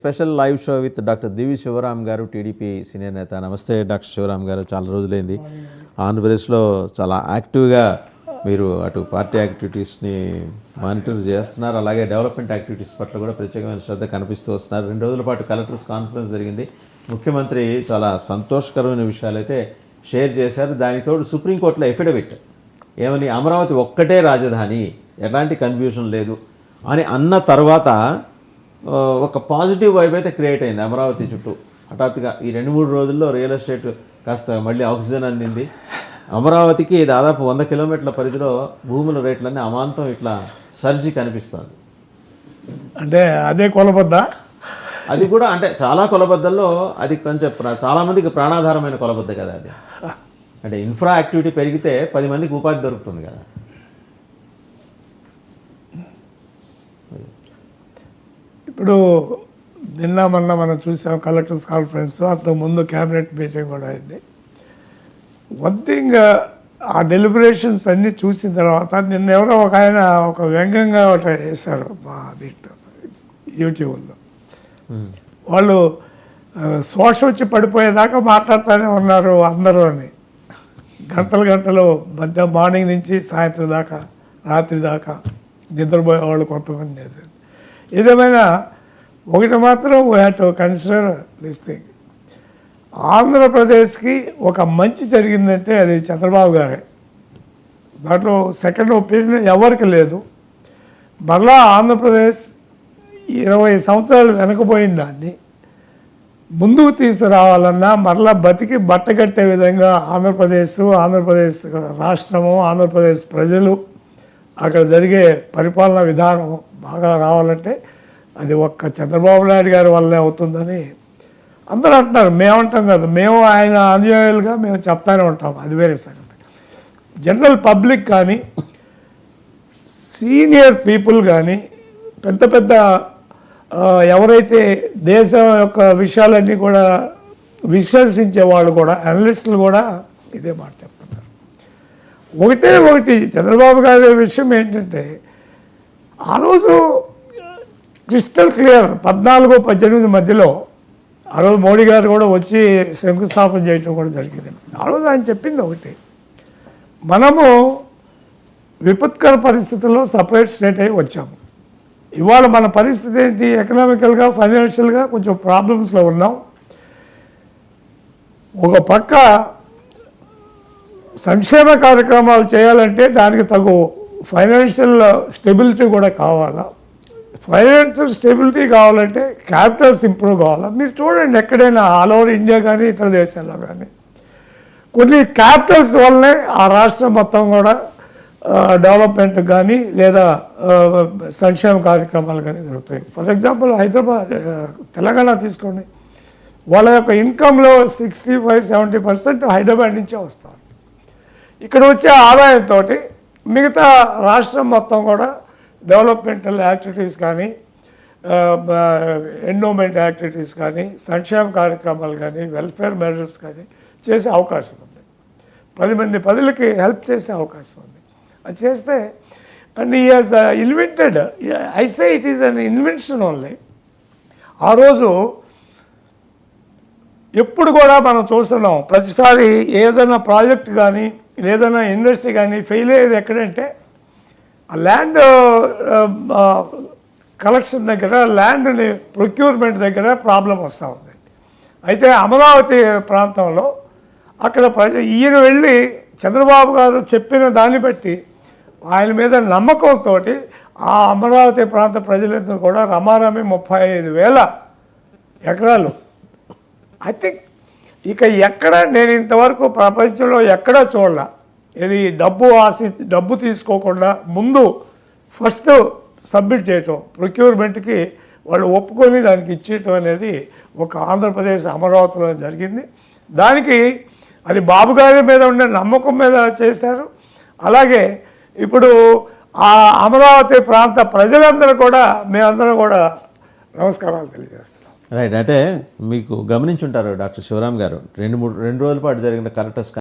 Special live show with doctor Divi Sivaram గారు, TDP senior నేత. నమస్తే డాక్టర్ శివరామ్ గారు, చాలా రోజులైంది. ఆంధ్రప్రదేశ్లో చాలా యాక్టివ్గా మీరు అటు పార్టీ యాక్టివిటీస్ని మానిటర్ చేస్తున్నారు, అలాగే డెవలప్మెంట్ యాక్టివిటీస్ పట్ల కూడా ప్రత్యేకమైన శ్రద్ధ కనిపిస్తూ వస్తున్నారు. 2 రోజుల పాటు కలెక్టర్స్ కాన్ఫరెన్స్ జరిగింది. ముఖ్యమంత్రి చాలా సంతోషకరమైన విషయాలైతే షేర్ చేశారు. దానికి తోడు సుప్రీంకోర్టులో ఎఫిడవిట్ ఏమని, అమరావతి ఒక్కటే రాజధాని, ఎలాంటి కన్ఫ్యూజన్ లేదు అని అన్న తర్వాత ఒక పాజిటివ్ వైబ్ అయితే క్రియేట్ అయింది అమరావతి చుట్టూ. హఠాత్తుగా ఈ 2-3 రోజుల్లో రియల్ ఎస్టేట్ కాస్త మళ్ళీ ఆక్సిజన్ అందింది. అమరావతికి దాదాపు 100 కిలోమీటర్ల పరిధిలో భూముల రేట్లన్నీ అమాంతం ఇట్లా సరిచి కనిపిస్తుంది. అంటే అదే కొలబద్ద, అది కూడా అంటే చాలా కొలబద్దల్లో అది కొంచెం చాలామందికి ప్రాణాధారమైన కొలబద్ద కదా అది. అంటే ఇన్ఫ్రా యాక్టివిటీ పెరిగితే 10 మందికి ఉపాధి దొరుకుతుంది కదా. ఇప్పుడు నిన్న మొన్న మనం చూసాం కలెక్టర్స్ కాన్ఫరెన్స్, అంతకుముందు క్యాబినెట్ మీటింగ్ కూడా అయింది. వన్ థింగ్, ఆ డెలిబరేషన్స్ అన్నీ చూసిన తర్వాత నిన్న ఎవరో ఒక ఆయన ఒక వ్యంగ్యంగా ఒకటి వేశారు మా దీంట్లో యూట్యూబ్లో. వాళ్ళు శోష వచ్చి పడిపోయేదాకా మాట్లాడుతూనే ఉన్నారు అందరూ అని. గంటలు మార్నింగ్ నుంచి సాయంత్రం దాకా, రాత్రి దాకా నిద్రపోయే వాళ్ళు కొంతమంది. ఏదేమైనా ఒకటి మాత్రం we have to consider this thing. ఆంధ్రప్రదేశ్కి ఒక మంచి జరిగిందంటే అది చంద్రబాబు గారే. దాంట్లో సెకండ్ ఒపీనియన్ ఎవరికి లేదు. మరలా ఆంధ్రప్రదేశ్ 20 సంవత్సరాలు వెనకపోయిన దాన్ని ముందుకు తీసుకురావాలన్నా, మరలా బతికి బట్టగట్టే విధంగా ఆంధ్రప్రదేశ్ రాష్ట్రము, ఆంధ్రప్రదేశ్ ప్రజలు, అక్కడ జరిగే పరిపాలనా విధానం బాగా రావాలంటే అది ఒక్క చంద్రబాబు నాయుడు గారి వల్లే అవుతుందని అందరూ అంటున్నారు. మేమంటాం కాదు, మేము ఆయన అనుయాయులుగా మేము చెప్తానే ఉంటాం, అది వేరే సంగతి. జనరల్ పబ్లిక్ కానీ, సీనియర్ పీపుల్ కానీ, పెద్ద ఎవరైతే దేశం యొక్క విషయాలన్నీ కూడా విశ్లేషించే వాళ్ళు కూడా, అనలిస్టులు కూడా ఇదే మాట చెప్తున్నారు. ఒకటి చంద్రబాబు గారి విషయం ఏంటంటే, ఆ రోజు క్రిస్టల్ క్లియర్ 14-18 మధ్యలో ఆ రోజు మోడీ గారు కూడా వచ్చి శంకుస్థాపన చేయటం కూడా జరిగింది. ఆ రోజు ఆయన చెప్పింది ఒకటి, మనము విపత్కర పరిస్థితుల్లో సపరేట్ స్టేట్ అయి వచ్చాము. ఇవాళ మన పరిస్థితి ఏంటి, ఎకనామికల్గా, ఫైనాన్షియల్గా కొంచెం ప్రాబ్లమ్స్లో ఉన్నాం. ఒక పక్క సంక్షేమ కార్యక్రమాలు చేయాలంటే దానికి తగు ఫైనాన్షియల్ స్టెబిలిటీ కూడా కావాలా. ఫైనాన్షియల్ స్టెబిలిటీ కావాలంటే క్యాపిటల్స్ ఇంప్రూవ్ కావాలా. మీరు చూడండి, ఎక్కడైనా ఆల్ ఓవర్ ఇండియా కానీ ఇతర దేశాల్లో కానీ కొన్ని క్యాపిటల్స్ వల్లనే ఆ రాష్ట్రం మొత్తం కూడా డెవలప్మెంట్ కానీ లేదా సంక్షేమ కార్యక్రమాలు కానీ జరుగుతాయి. ఫర్ ఎగ్జాంపుల్ హైదరాబాద్, తెలంగాణ తీసుకోండి, వాళ్ళ యొక్క ఇన్కంలో 65-70% హైదరాబాద్ నుంచే వస్తారు. ఇక్కడ వచ్చే ఆదాయంతో మిగతా రాష్ట్రం మొత్తం కూడా డెవలప్మెంటల్ యాక్టివిటీస్ కానీ, ఎండోమెంట్ యాక్టివిటీస్ కానీ, సంక్షేమ కార్యక్రమాలు కానీ, వెల్ఫేర్ మెజర్స్ కానీ చేసే అవకాశం ఉంది. 10 మంది ప్రజలకి హెల్ప్ చేసే అవకాశం ఉంది. అది చేస్తే, and he has invented, I say it is an invention only. ఆ రోజు ఎప్పుడు కూడా మనం చూస్తున్నాం, ప్రతిసారి ఏదైనా ప్రాజెక్ట్ కానీ ఏదైనా ఇండస్ట్రీ కానీ ఫెయిల్ అయ్యేది ఎక్కడంటే ఆ ల్యాండ్ కలెక్షన్ దగ్గర, ల్యాండ్ని ప్రొక్యూర్మెంట్ దగ్గర ప్రాబ్లం వస్తూ ఉంది. అయితే అమరావతి ప్రాంతంలో అక్కడ ఈయన వెళ్ళి చంద్రబాబు గారు చెప్పిన దాన్ని బట్టి ఆయన మీద నమ్మకంతో ఆ అమరావతి ప్రాంత ప్రజలందరూ కూడా రమారమి 35,000 ఎకరాలు. ఐ థింక్ ఇక ఎక్కడ నేను ఇంతవరకు ప్రపంచంలో ఎక్కడా చూడాల, ఇది డబ్బు తీసుకోకుండా ముందు ఫస్ట్ సబ్మిట్ చేయటం, ప్రొక్యూర్మెంట్కి వాళ్ళు ఒప్పుకొని దానికి ఇచ్చేయటం అనేది ఒక ఆంధ్రప్రదేశ్ అమరావతిలో జరిగింది. దానికి అది బాబు గారి మీద ఉండే నమ్మకం మీద చేశారు. అలాగే ఇప్పుడు ఆ అమరావతి ప్రాంత ప్రజలందరూ కూడా, మేమందరం కూడా నమస్కారాలు తెలియజేస్తున్నాం. రైట్. అంటే మీకు గమనించుంటారు డాక్టర్ శివరామ్ గారు, 2 రోజుల పాటు జరిగిన కలెక్టర్స్